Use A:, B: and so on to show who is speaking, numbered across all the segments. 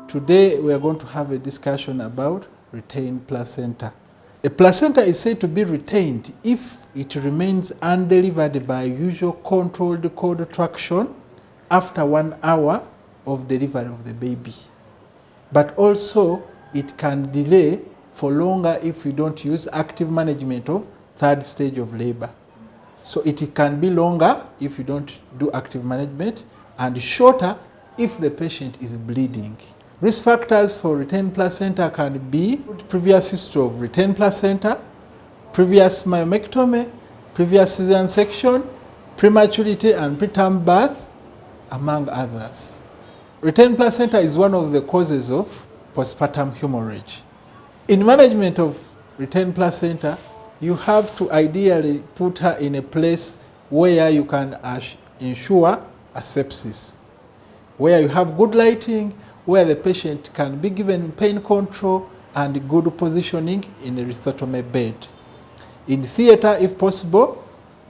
A: Today we are going to have a discussion about retained placenta. A placenta is said to be retained if it remains undelivered by usual controlled cord traction after 1 hour of delivery of the baby. But also it can delay for longer if you don't use active management of third stage of labor. So it can be longer if you don't do active management and shorter if the patient is bleeding. Risk factors for retained placenta can be previous history of retained placenta, previous myomectomy, previous cesarean section, prematurity and preterm birth, among others. Retained placenta is one of the causes of postpartum hemorrhage. In management of retained placenta, you have to ideally put her in a place where you can ensure asepsis, where you have good lighting, where the patient can be given pain control and good positioning in a lithotomy bed. In theater if possible,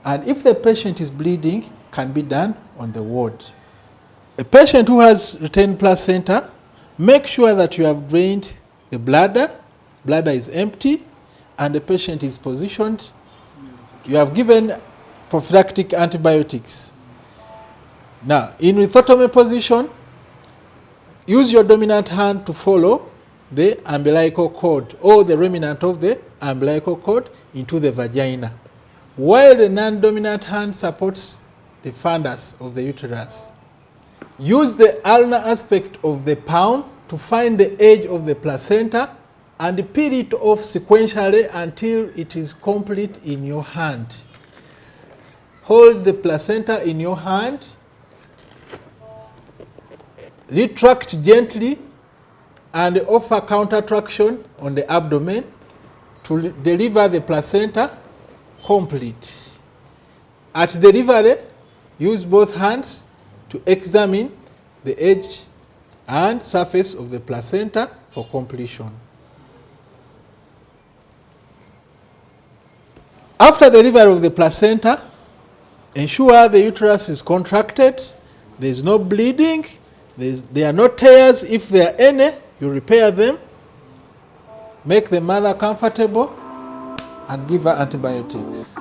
A: and if the patient is bleeding, can be done on the ward. A patient who has retained placenta, make sure that you have drained the bladder is empty, and the patient is positioned. You have given prophylactic antibiotics. Now, in lithotomy position, use your dominant hand to follow the umbilical cord or the remnant of the umbilical cord into the vagina, while the non-dominant hand supports the fundus of the uterus. Use the ulnar aspect of the palm to find the edge of the placenta and peel it off sequentially until it is complete in your hand. Hold the placenta in your hand, retract gently and offer counter traction on the abdomen to deliver the placenta complete. At delivery, use both hands to examine the edge and surface of the placenta for completion. After delivery of the placenta, ensure the uterus is contracted, there is no bleeding, there are no tears. If there are any, you repair them, make the mother comfortable, and give her antibiotics.